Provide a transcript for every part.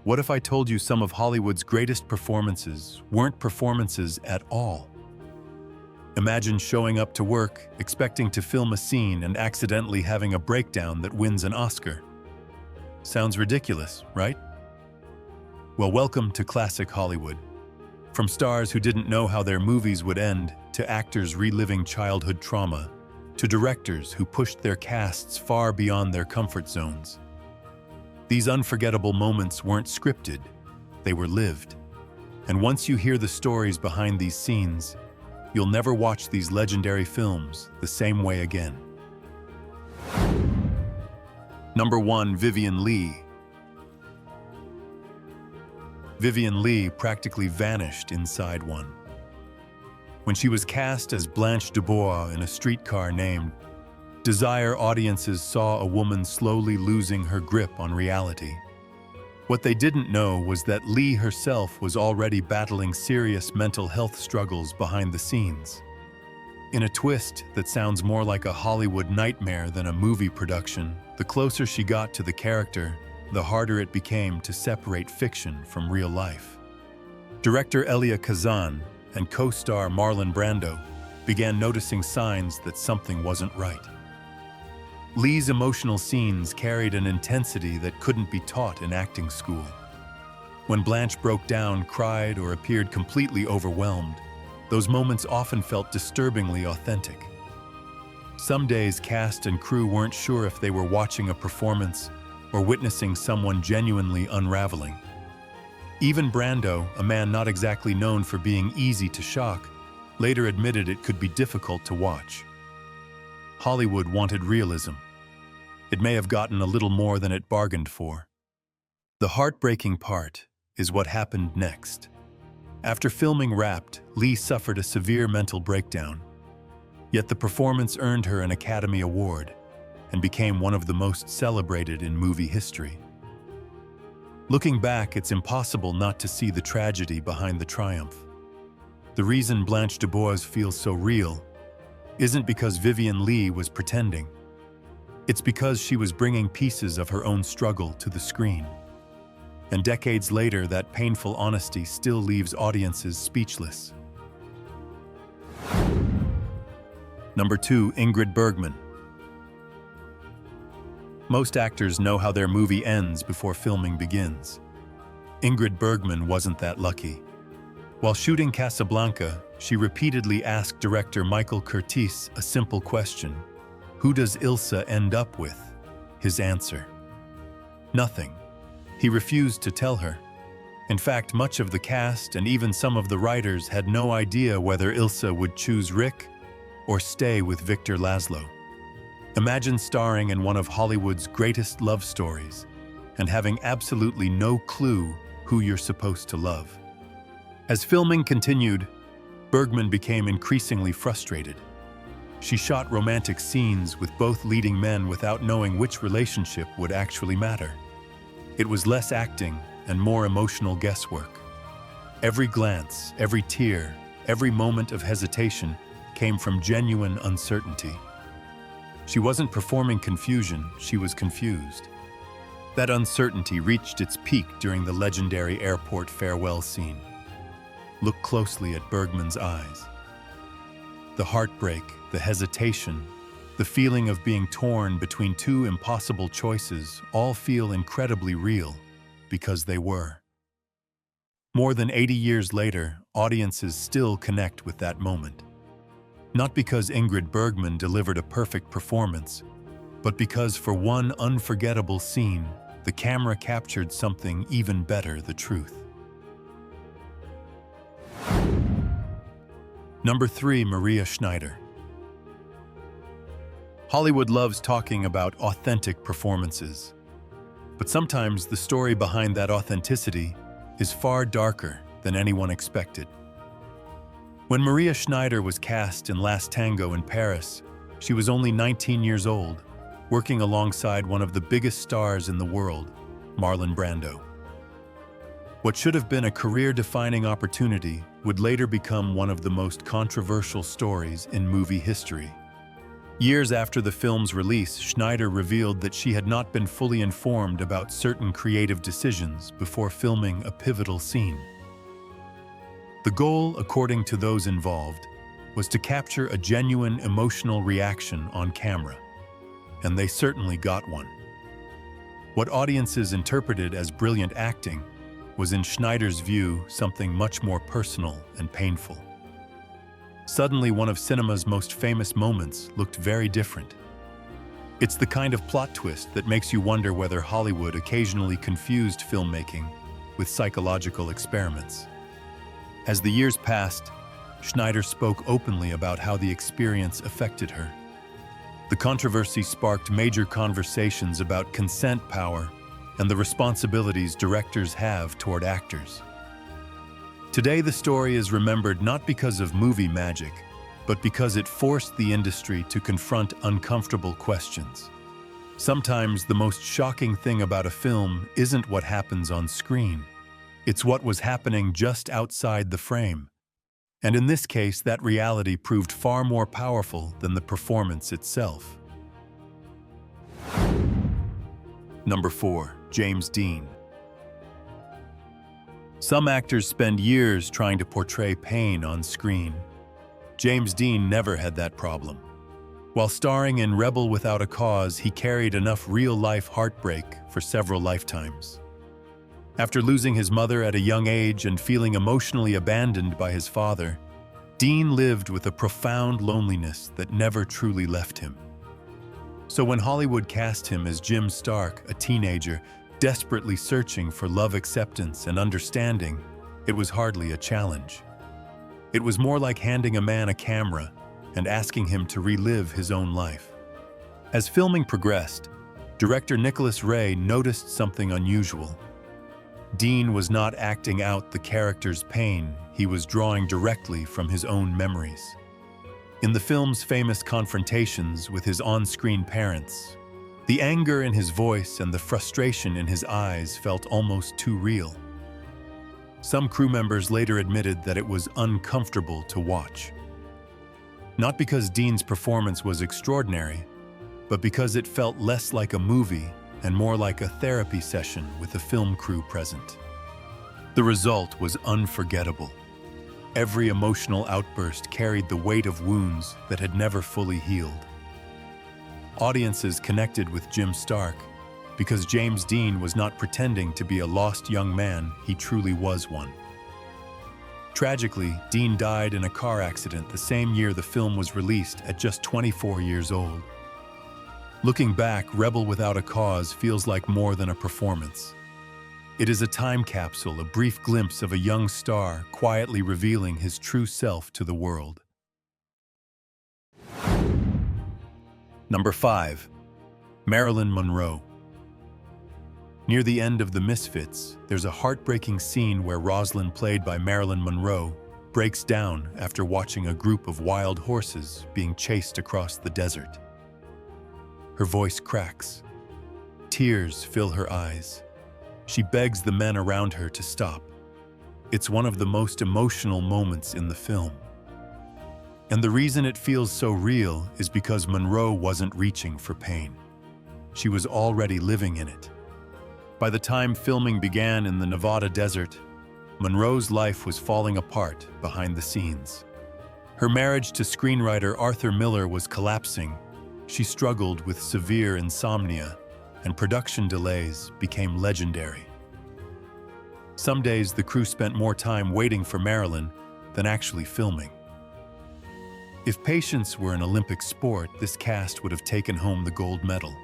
What if I told you some of Hollywood's greatest performances weren't performances at all? Imagine showing up to work, expecting to film a scene and accidentally having a breakdown that wins an Oscar. Sounds ridiculous, right? Well, welcome to classic Hollywood. From stars who didn't know how their movies would end, to actors reliving childhood trauma, to directors who pushed their casts far beyond their comfort zones. These unforgettable moments weren't scripted, they were lived. And once you hear the stories behind these scenes, you'll never watch these legendary films the same way again. Number 1. Vivien Leigh. Vivien Leigh practically vanished inside one. When she was cast as Blanche DuBois in A Streetcar Named Desire, audiences saw a woman slowly losing her grip on reality. What they didn't know was that Leigh herself was already battling serious mental health struggles behind the scenes. In a twist that sounds more like a Hollywood nightmare than a movie production, the closer she got to the character, the harder it became to separate fiction from real life. Director Elia Kazan and co-star Marlon Brando began noticing signs that something wasn't right. Leigh's emotional scenes carried an intensity that couldn't be taught in acting school. When Blanche broke down, cried, or appeared completely overwhelmed, those moments often felt disturbingly authentic. Some days, cast and crew weren't sure if they were watching a performance or witnessing someone genuinely unraveling. Even Brando, a man not exactly known for being easy to shock, later admitted it could be difficult to watch. Hollywood wanted realism. It may have gotten a little more than it bargained for. The heartbreaking part is what happened next. After filming Wrapped, Leigh suffered a severe mental breakdown. Yet the performance earned her an Academy Award and became one of the most celebrated in movie history. Looking back, it's impossible not to see the tragedy behind the triumph. The reason Blanche DuBois feels so real isn't because Vivien Leigh was pretending. It's because she was bringing pieces of her own struggle to the screen. And decades later, that painful honesty still leaves audiences speechless. Number 2. Ingrid Bergman. Most actors know how their movie ends before filming begins. Ingrid Bergman wasn't that lucky. While shooting Casablanca, she repeatedly asked director Michael Curtiz a simple question: who does Ilsa end up with? His answer: nothing. He refused to tell her. In fact, much of the cast and even some of the writers had no idea whether Ilsa would choose Rick or stay with Victor Laszlo. Imagine starring in one of Hollywood's greatest love stories and having absolutely no clue who you're supposed to love. As filming continued, Bergman became increasingly frustrated. She shot romantic scenes with both leading men without knowing which relationship would actually matter. It was less acting and more emotional guesswork. Every glance, every tear, every moment of hesitation came from genuine uncertainty. She wasn't performing confusion, she was confused. That uncertainty reached its peak during the legendary airport farewell scene. Look closely at Bergman's eyes. The heartbreak, the hesitation, the feeling of being torn between two impossible choices all feel incredibly real, because they were. More than 80 years later, audiences still connect with that moment. Not because Ingrid Bergman delivered a perfect performance, but because for one unforgettable scene, the camera captured something even better: the truth. Number 3. Maria Schneider. Hollywood loves talking about authentic performances. But sometimes the story behind that authenticity is far darker than anyone expected. When Maria Schneider was cast in Last Tango in Paris, she was only 19 years old, working alongside one of the biggest stars in the world, Marlon Brando. What should have been a career-defining opportunity would later become one of the most controversial stories in movie history. Years after the film's release, Schneider revealed that she had not been fully informed about certain creative decisions before filming a pivotal scene. The goal, according to those involved, was to capture a genuine emotional reaction on camera, and they certainly got one. What audiences interpreted as brilliant acting was, in Schneider's view, something much more personal and painful. Suddenly, one of cinema's most famous moments looked very different. It's the kind of plot twist that makes you wonder whether Hollywood occasionally confused filmmaking with psychological experiments. As the years passed, Schneider spoke openly about how the experience affected her. The controversy sparked major conversations about consent power and the responsibilities directors have toward actors. Today, the story is remembered not because of movie magic, but because it forced the industry to confront uncomfortable questions. Sometimes the most shocking thing about a film isn't what happens on screen. It's what was happening just outside the frame. And in this case, that reality proved far more powerful than the performance itself. Number 4. James Dean. Some actors spend years trying to portray pain on screen. James Dean never had that problem. While starring in Rebel Without a Cause, he carried enough real-life heartbreak for several lifetimes. After losing his mother at a young age and feeling emotionally abandoned by his father, Dean lived with a profound loneliness that never truly left him. So when Hollywood cast him as Jim Stark, a teenager, desperately searching for love, acceptance, and understanding, it was hardly a challenge. It was more like handing a man a camera and asking him to relive his own life. As filming progressed, director Nicholas Ray noticed something unusual. Dean was not acting out the character's pain, he was drawing directly from his own memories. In the film's famous confrontations with his on-screen parents, the anger in his voice and the frustration in his eyes felt almost too real. Some crew members later admitted that it was uncomfortable to watch. Not because Dean's performance was extraordinary, but because it felt less like a movie and more like a therapy session with a film crew present. The result was unforgettable. Every emotional outburst carried the weight of wounds that had never fully healed. Audiences connected with Jim Stark because James Dean was not pretending to be a lost young man, he truly was one. Tragically, Dean died in a car accident the same year the film was released at just 24 years old. Looking back, Rebel Without a Cause feels like more than a performance. It is a time capsule, a brief glimpse of a young star quietly revealing his true self to the world. Number 5. Marilyn Monroe. Near the end of The Misfits, there's a heartbreaking scene where Rosalind, played by Marilyn Monroe, breaks down after watching a group of wild horses being chased across the desert. Her voice cracks. Tears fill her eyes. She begs the men around her to stop. It's one of the most emotional moments in the film. And the reason it feels so real is because Monroe wasn't reaching for pain. She was already living in it. By the time filming began in the Nevada desert, Monroe's life was falling apart behind the scenes. Her marriage to screenwriter Arthur Miller was collapsing. She struggled with severe insomnia, and production delays became legendary. Some days the crew spent more time waiting for Marilyn than actually filming. If patience were an Olympic sport, this cast would have taken home the gold medal.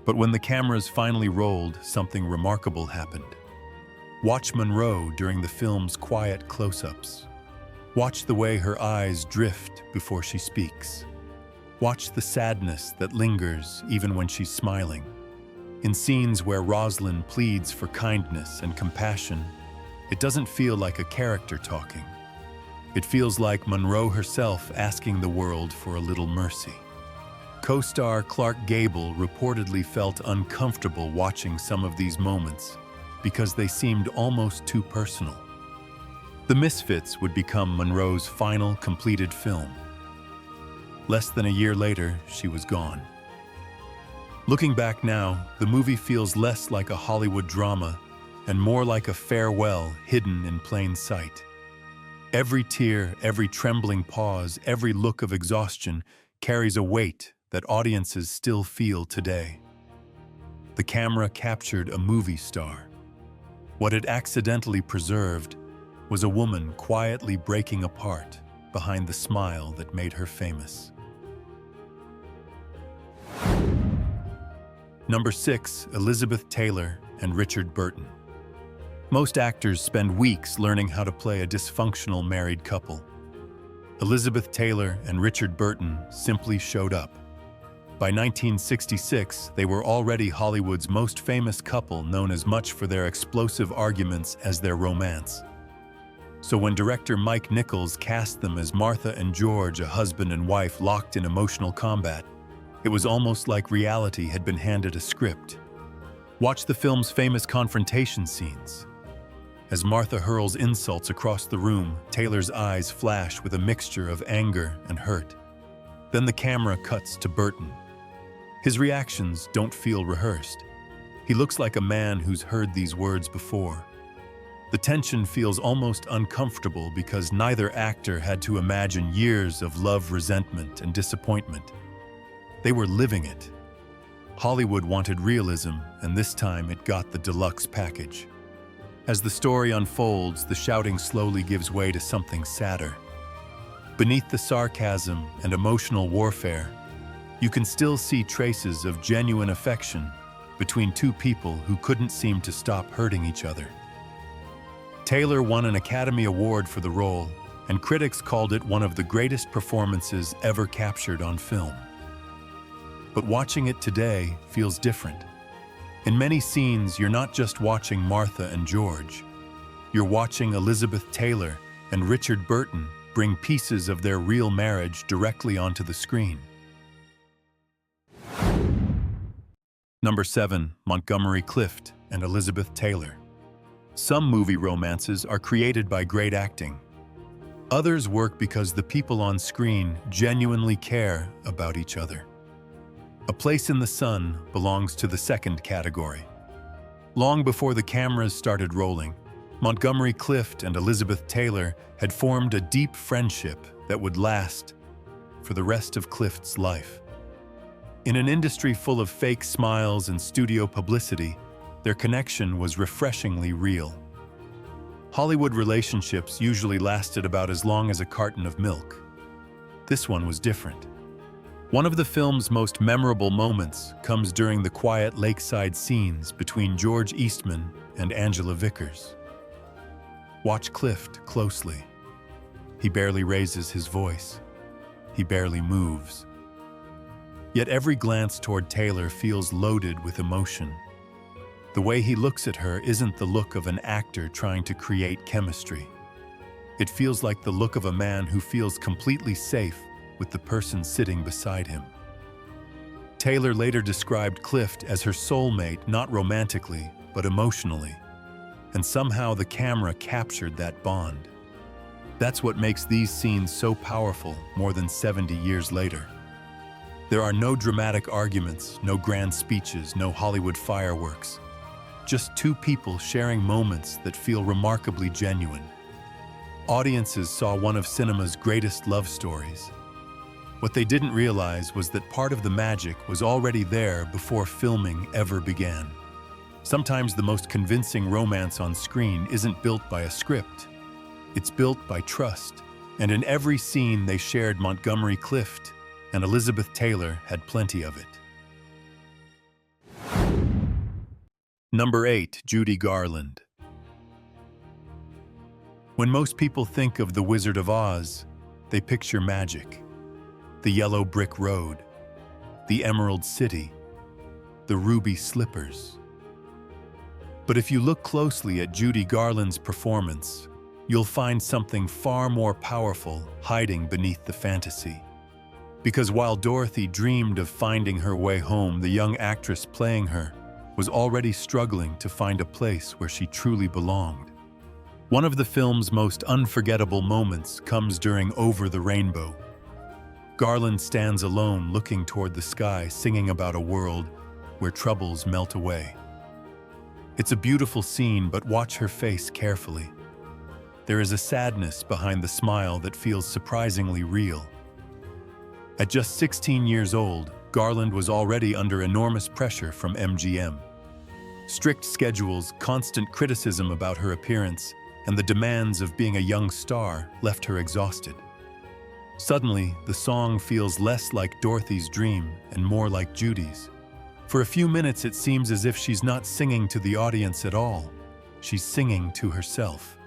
But when the cameras finally rolled, something remarkable happened. Watch Monroe during the film's quiet close-ups. Watch the way her eyes drift before she speaks. Watch the sadness that lingers even when she's smiling. In scenes where Rosalind pleads for kindness and compassion, it doesn't feel like a character talking. It feels like Monroe herself asking the world for a little mercy. Co-star Clark Gable reportedly felt uncomfortable watching some of these moments because they seemed almost too personal. The Misfits would become Monroe's final completed film. Less than a year later, she was gone. Looking back now, the movie feels less like a Hollywood drama and more like a farewell hidden in plain sight. Every tear, every trembling pause, every look of exhaustion carries a weight that audiences still feel today. The camera captured a movie star. What it accidentally preserved was a woman quietly breaking apart behind the smile that made her famous. Number 6, Elizabeth Taylor and Richard Burton. Most actors spend weeks learning how to play a dysfunctional married couple. Elizabeth Taylor and Richard Burton simply showed up. By 1966, they were already Hollywood's most famous couple, known as much for their explosive arguments as their romance. So when director Mike Nichols cast them as Martha and George, a husband and wife locked in emotional combat, it was almost like reality had been handed a script. Watch the film's famous confrontation scenes. As Martha hurls insults across the room, Taylor's eyes flash with a mixture of anger and hurt. Then the camera cuts to Burton. His reactions don't feel rehearsed. He looks like a man who's heard these words before. The tension feels almost uncomfortable because neither actor had to imagine years of love, resentment, and disappointment. They were living it. Hollywood wanted realism, and this time it got the deluxe package. As the story unfolds, the shouting slowly gives way to something sadder. Beneath the sarcasm and emotional warfare, you can still see traces of genuine affection between two people who couldn't seem to stop hurting each other. Taylor won an Academy Award for the role, and critics called it one of the greatest performances ever captured on film. But watching it today feels different. In many scenes, you're not just watching Martha and George. You're watching Elizabeth Taylor and Richard Burton bring pieces of their real marriage directly onto the screen. Number 7, Montgomery Clift and Elizabeth Taylor. Some movie romances are created by great acting. Others work because the people on screen genuinely care about each other. A Place in the Sun belongs to the second category. Long before the cameras started rolling, Montgomery Clift and Elizabeth Taylor had formed a deep friendship that would last for the rest of Clift's life. In an industry full of fake smiles and studio publicity, their connection was refreshingly real. Hollywood relationships usually lasted about as long as a carton of milk. This one was different. One of the film's most memorable moments comes during the quiet lakeside scenes between George Eastman and Angela Vickers. Watch Clift closely. He barely raises his voice. He barely moves. Yet every glance toward Taylor feels loaded with emotion. The way he looks at her isn't the look of an actor trying to create chemistry. It feels like the look of a man who feels completely safe with the person sitting beside him. Taylor later described Clift as her soulmate, not romantically, but emotionally. And somehow the camera captured that bond. That's what makes these scenes so powerful more than 70 years later. There are no dramatic arguments, no grand speeches, no Hollywood fireworks. Just two people sharing moments that feel remarkably genuine. Audiences saw one of cinema's greatest love stories. What they didn't realize was that part of the magic was already there before filming ever began. Sometimes the most convincing romance on screen isn't built by a script. It's built by trust. And in every scene they shared, Montgomery Clift and Elizabeth Taylor had plenty of it. Number 8, Judy Garland. When most people think of The Wizard of Oz, they picture magic. The yellow brick road, the emerald city, the ruby slippers. But if you look closely at Judy Garland's performance, you'll find something far more powerful hiding beneath the fantasy. Because while Dorothy dreamed of finding her way home, the young actress playing her was already struggling to find a place where she truly belonged. One of the film's most unforgettable moments comes during Over the Rainbow. Garland stands alone looking toward the sky, singing about a world where troubles melt away. It's a beautiful scene, but watch her face carefully. There is a sadness behind the smile that feels surprisingly real. At just 16 years old, Garland was already under enormous pressure from MGM. Strict schedules, constant criticism about her appearance, and the demands of being a young star left her exhausted. Suddenly, the song feels less like Dorothy's dream and more like Judy's. For a few minutes, it seems as if she's not singing to the audience at all. She's singing to herself.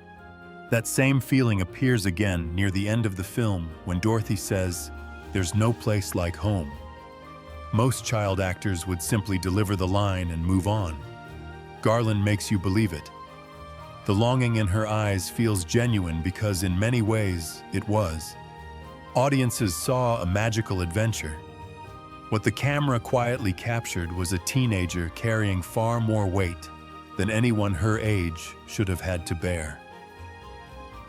That same feeling appears again near the end of the film when Dorothy says, "There's no place like home." Most child actors would simply deliver the line and move on. Garland makes you believe it. The longing in her eyes feels genuine because in many ways it was. Audiences saw a magical adventure. What the camera quietly captured was a teenager carrying far more weight than anyone her age should have had to bear.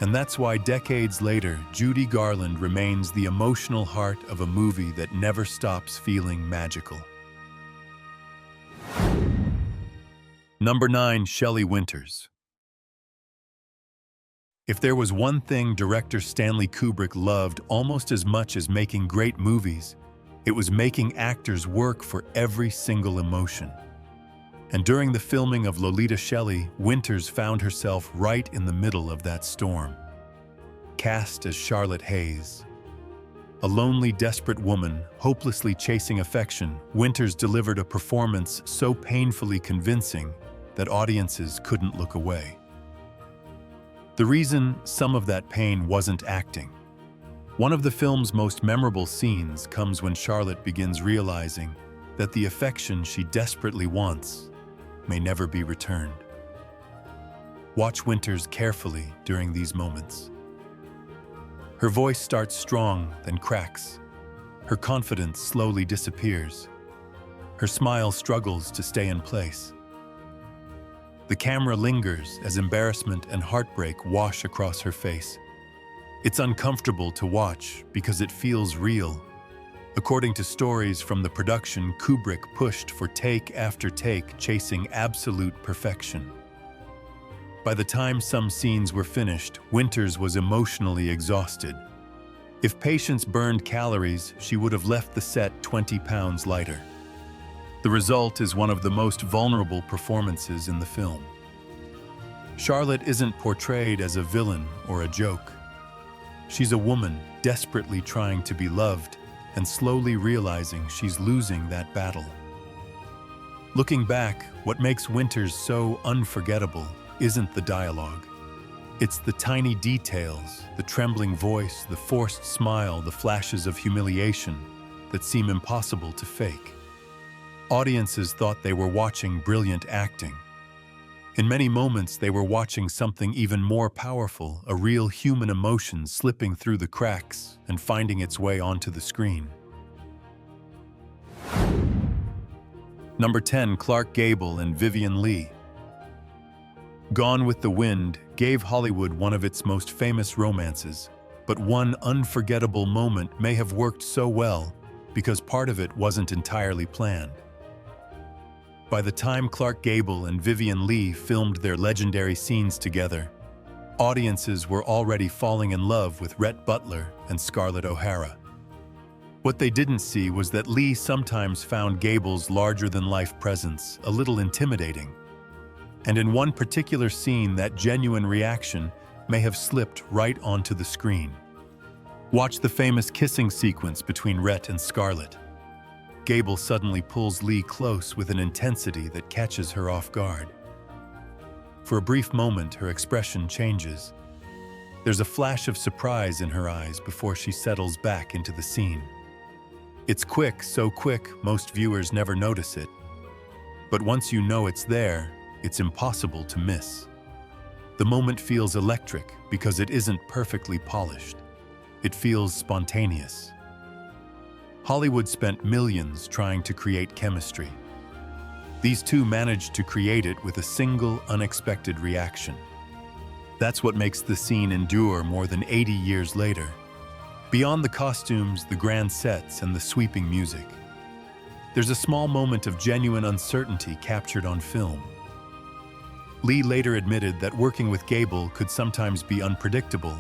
And that's why decades later, Judy Garland remains the emotional heart of a movie that never stops feeling magical. Number 9, Shelley Winters. If there was one thing director Stanley Kubrick loved almost as much as making great movies, it was making actors work for every single emotion. And during the filming of Lolita, Shelley Winters found herself right in the middle of that storm. Cast as Charlotte Hayes, a lonely, desperate woman hopelessly chasing affection, Winters delivered a performance so painfully convincing that audiences couldn't look away. The reason some of that pain wasn't acting. One of the film's most memorable scenes comes when Charlotte begins realizing that the affection she desperately wants may never be returned. Watch Winters carefully during these moments. Her voice starts strong, then cracks. Her confidence slowly disappears. Her smile struggles to stay in place. The camera lingers as embarrassment and heartbreak wash across her face. It's uncomfortable to watch because it feels real. According to stories from the production, Kubrick pushed for take after take, chasing absolute perfection. By the time some scenes were finished, Winters was emotionally exhausted. If patience burned calories, she would have left the set 20 pounds lighter. The result is one of the most vulnerable performances in the film. Charlotte isn't portrayed as a villain or a joke. She's a woman desperately trying to be loved and slowly realizing she's losing that battle. Looking back, what makes Winters so unforgettable isn't the dialogue. It's the tiny details, the trembling voice, the forced smile, the flashes of humiliation that seem impossible to fake. Audiences thought they were watching brilliant acting. In many moments, they were watching something even more powerful, a real human emotion slipping through the cracks and finding its way onto the screen. Number 10, Clark Gable and Vivien Leigh. Gone with the Wind gave Hollywood one of its most famous romances, but one unforgettable moment may have worked so well because part of it wasn't entirely planned. By the time Clark Gable and Vivien Leigh filmed their legendary scenes together, audiences were already falling in love with Rhett Butler and Scarlett O'Hara. What they didn't see was that Leigh sometimes found Gable's larger-than-life presence a little intimidating. And in one particular scene, that genuine reaction may have slipped right onto the screen. Watch the famous kissing sequence between Rhett and Scarlett. Gable suddenly pulls Leigh close with an intensity that catches her off guard. For a brief moment, her expression changes. There's a flash of surprise in her eyes before she settles back into the scene. It's quick, so quick, most viewers never notice it. But once you know it's there, it's impossible to miss. The moment feels electric because it isn't perfectly polished. It feels spontaneous. Hollywood spent millions trying to create chemistry. These two managed to create it with a single, unexpected reaction. That's what makes the scene endure more than 80 years later. Beyond the costumes, the grand sets, and the sweeping music, there's a small moment of genuine uncertainty captured on film. Lee later admitted that working with Gable could sometimes be unpredictable,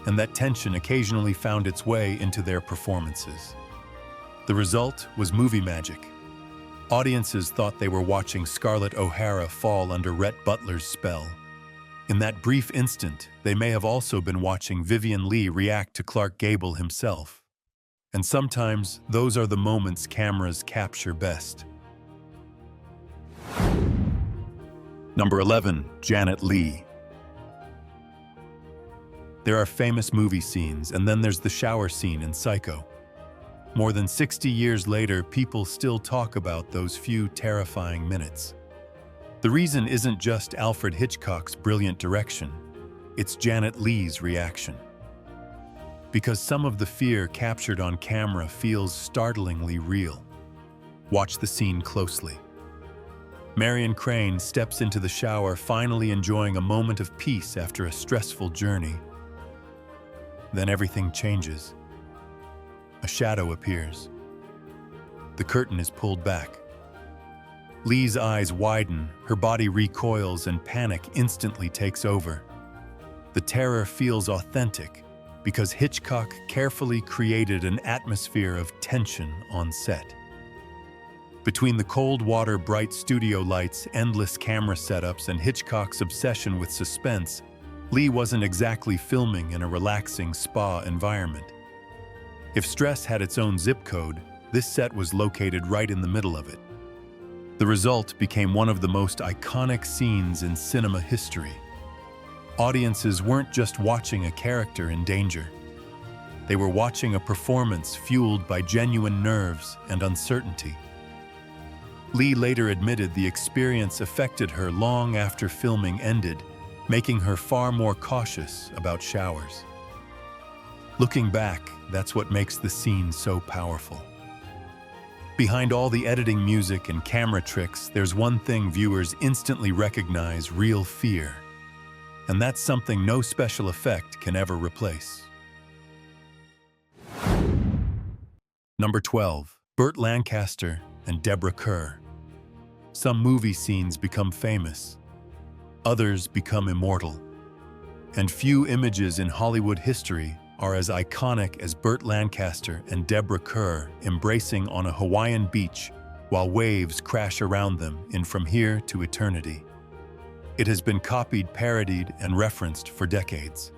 and that tension occasionally found its way into their performances. The result was movie magic. Audiences thought they were watching Scarlett O'Hara fall under Rhett Butler's spell. In that brief instant, they may have also been watching Vivien Leigh react to Clark Gable himself. And sometimes, those are the moments cameras capture best. Number 11. Janet Leigh. There are famous movie scenes, and then there's the shower scene in Psycho. More than 60 years later, people still talk about those few terrifying minutes. The reason isn't just Alfred Hitchcock's brilliant direction, it's Janet Leigh's reaction. Because some of the fear captured on camera feels startlingly real. Watch the scene closely. Marion Crane steps into the shower, finally enjoying a moment of peace after a stressful journey. Then everything changes. A shadow appears. The curtain is pulled back. Leigh's eyes widen, her body recoils, and panic instantly takes over. The terror feels authentic because Hitchcock carefully created an atmosphere of tension on set. Between the cold water, bright studio lights, endless camera setups, and Hitchcock's obsession with suspense, Leigh wasn't exactly filming in a relaxing spa environment. If stress had its own zip code, this set was located right in the middle of it. The result became one of the most iconic scenes in cinema history. Audiences weren't just watching a character in danger. They were watching a performance fueled by genuine nerves and uncertainty. Leigh later admitted the experience affected her long after filming ended, making her far more cautious about showers. Looking back, that's what makes the scene so powerful. Behind all the editing, music, and camera tricks, there's one thing viewers instantly recognize: real fear. And that's something no special effect can ever replace. Number 12. Burt Lancaster and Deborah Kerr. Some movie scenes become famous. Others become immortal. And few images in Hollywood history are as iconic as Burt Lancaster and Deborah Kerr embracing on a Hawaiian beach while waves crash around them in From Here to Eternity. It has been copied, parodied, and referenced for decades.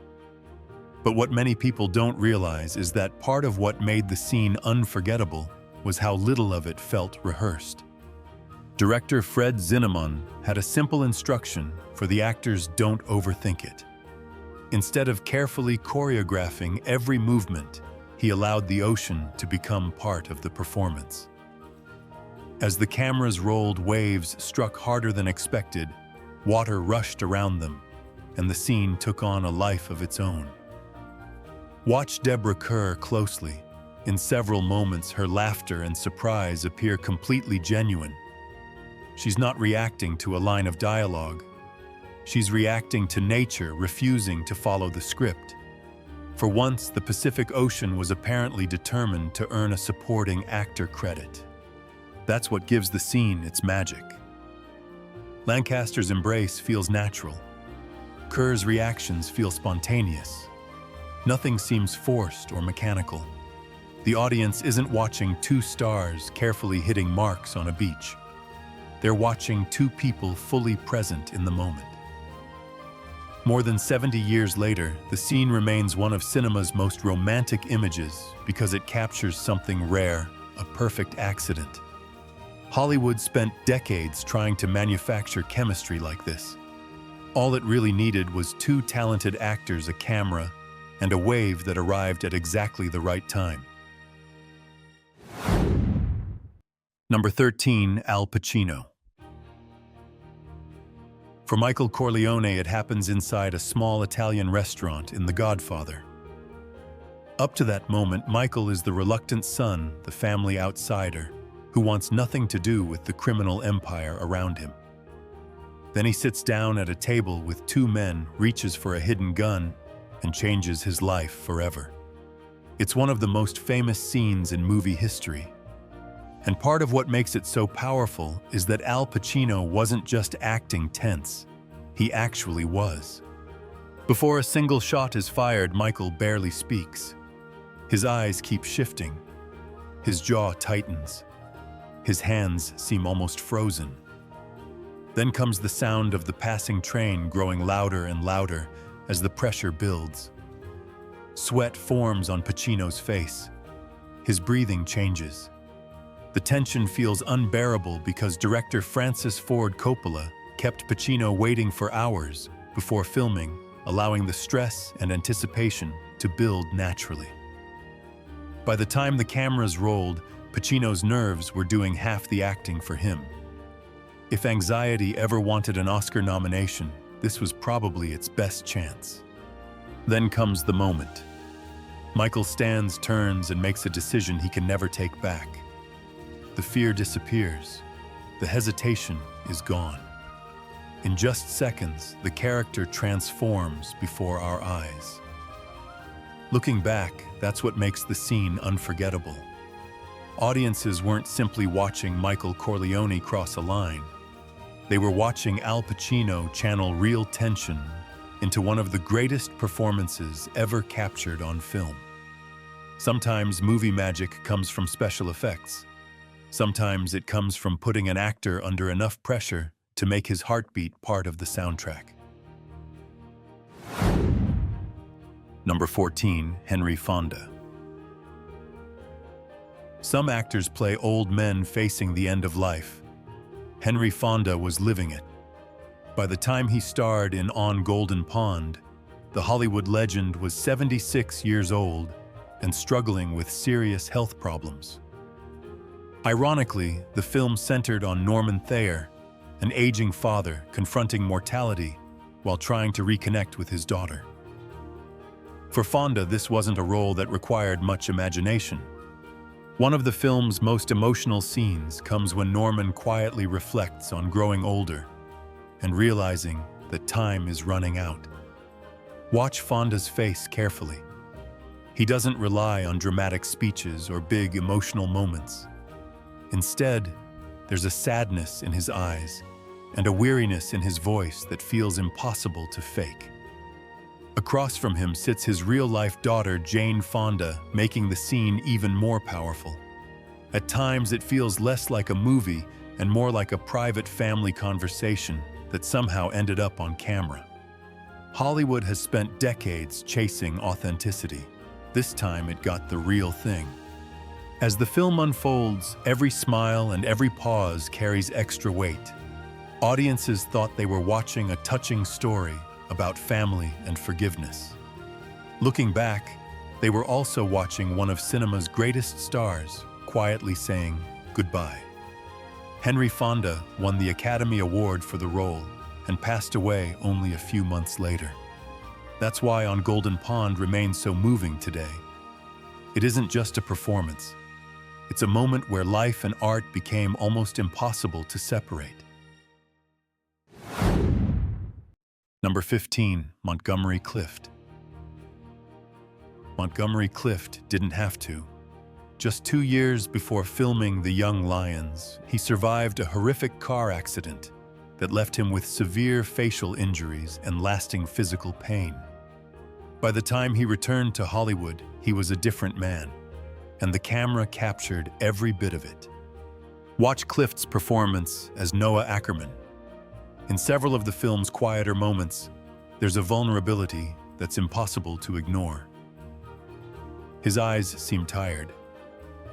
But what many people don't realize is that part of what made the scene unforgettable was how little of it felt rehearsed. Director Fred Zinnemann had a simple instruction for the actors: don't overthink it. Instead of carefully choreographing every movement, he allowed the ocean to become part of the performance. As the cameras rolled, waves struck harder than expected, water rushed around them, and the scene took on a life of its own. Watch Deborah Kerr closely. In several moments, her laughter and surprise appear completely genuine. She's not reacting to a line of dialogue. She's reacting to nature refusing to follow the script. For once, the Pacific Ocean was apparently determined to earn a supporting actor credit. That's what gives the scene its magic. Lancaster's embrace feels natural. Kerr's reactions feel spontaneous. Nothing seems forced or mechanical. The audience isn't watching two stars carefully hitting marks on a beach. They're watching two people fully present in the moment. More than 70 years later, the scene remains one of cinema's most romantic images because it captures something rare, a perfect accident. Hollywood spent decades trying to manufacture chemistry like this. All it really needed was two talented actors, a camera, and a wave that arrived at exactly the right time. Number 13. Al Pacino. For Michael Corleone, it happens inside a small Italian restaurant in The Godfather. Up to that moment, Michael is the reluctant son, the family outsider, who wants nothing to do with the criminal empire around him. Then he sits down at a table with two men, reaches for a hidden gun, and changes his life forever. It's one of the most famous scenes in movie history. And part of what makes it so powerful is that Al Pacino wasn't just acting tense, he actually was. Before a single shot is fired, Michael barely speaks. His eyes keep shifting. His jaw tightens. His hands seem almost frozen. Then comes the sound of the passing train growing louder and louder as the pressure builds. Sweat forms on Pacino's face. His breathing changes. The tension feels unbearable because director Francis Ford Coppola kept Pacino waiting for hours before filming, allowing the stress and anticipation to build naturally. By the time the cameras rolled, Pacino's nerves were doing half the acting for him. If anxiety ever wanted an Oscar nomination, this was probably its best chance. Then comes the moment. Michael stands, turns, and makes a decision he can never take back. The fear disappears. The hesitation is gone. In just seconds, the character transforms before our eyes. Looking back, that's what makes the scene unforgettable. Audiences weren't simply watching Michael Corleone cross a line. They were watching Al Pacino channel real tension into one of the greatest performances ever captured on film. Sometimes movie magic comes from special effects. Sometimes it comes from putting an actor under enough pressure to make his heartbeat part of the soundtrack. Number 14, Henry Fonda. Some actors play old men facing the end of life. Henry Fonda was living it. By the time he starred in On Golden Pond, the Hollywood legend was 76 years old and struggling with serious health problems. Ironically, the film centered on Norman Thayer, an aging father confronting mortality while trying to reconnect with his daughter. For Fonda, this wasn't a role that required much imagination. One of the film's most emotional scenes comes when Norman quietly reflects on growing older and realizing that time is running out. Watch Fonda's face carefully. He doesn't rely on dramatic speeches or big emotional moments. Instead, there's a sadness in his eyes and a weariness in his voice that feels impossible to fake. Across from him sits his real-life daughter, Jane Fonda, making the scene even more powerful. At times, it feels less like a movie and more like a private family conversation that somehow ended up on camera. Hollywood has spent decades chasing authenticity. This time, it got the real thing. As the film unfolds, every smile and every pause carries extra weight. Audiences thought they were watching a touching story about family and forgiveness. Looking back, they were also watching one of cinema's greatest stars quietly saying goodbye. Henry Fonda won the Academy Award for the role and passed away only a few months later. That's why On Golden Pond remains so moving today. It isn't just a performance. It's a moment where life and art became almost impossible to separate. Number 15, Montgomery Clift. Montgomery Clift didn't have to. Just 2 years before filming The Young Lions, he survived a horrific car accident that left him with severe facial injuries and lasting physical pain. By the time he returned to Hollywood, he was a different man, and the camera captured every bit of it. Watch Clift's performance as Noah Ackerman. In several of the film's quieter moments, there's a vulnerability that's impossible to ignore. His eyes seem tired.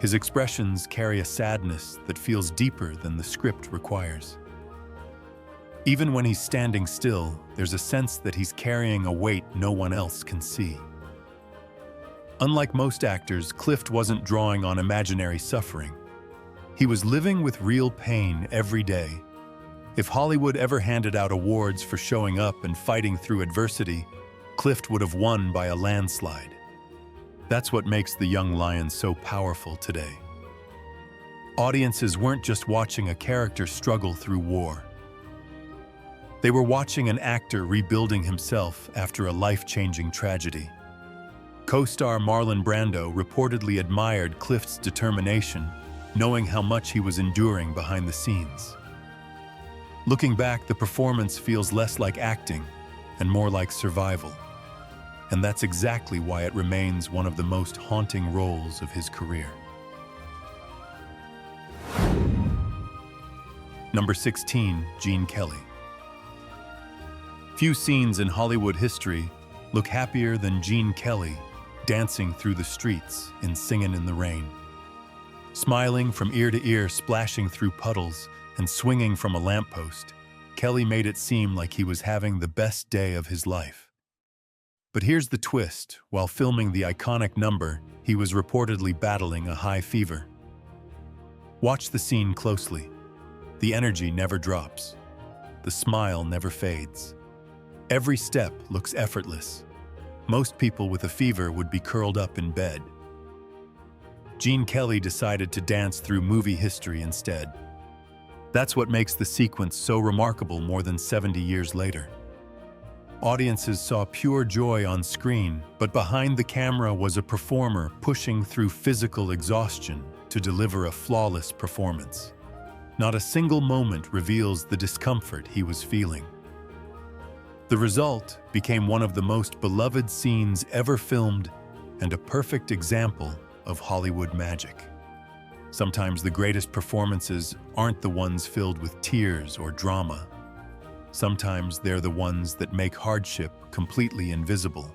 His expressions carry a sadness that feels deeper than the script requires. Even when he's standing still, there's a sense that he's carrying a weight no one else can see. Unlike most actors, Clift wasn't drawing on imaginary suffering. He was living with real pain every day. If Hollywood ever handed out awards for showing up and fighting through adversity, Clift would have won by a landslide. That's what makes The Young Lions so powerful today. Audiences weren't just watching a character struggle through war. They were watching an actor rebuilding himself after a life-changing tragedy. Co-star Marlon Brando reportedly admired Clift's determination, knowing how much he was enduring behind the scenes. Looking back, the performance feels less like acting and more like survival. And that's exactly why it remains one of the most haunting roles of his career. Number 16, Gene Kelly. Few scenes in Hollywood history look happier than Gene Kelly dancing through the streets in Singin' in the Rain. Smiling from ear to ear, splashing through puddles, and swinging from a lamppost, Kelly made it seem like he was having the best day of his life. But here's the twist. While filming the iconic number, he was reportedly battling a high fever. Watch the scene closely. The energy never drops. The smile never fades. Every step looks effortless. Most people with a fever would be curled up in bed. Gene Kelly decided to dance through movie history instead. That's what makes the sequence so remarkable more than 70 years later. Audiences saw pure joy on screen, but behind the camera was a performer pushing through physical exhaustion to deliver a flawless performance. Not a single moment reveals the discomfort he was feeling. The result became one of the most beloved scenes ever filmed and a perfect example of Hollywood magic. Sometimes the greatest performances aren't the ones filled with tears or drama. Sometimes they're the ones that make hardship completely invisible.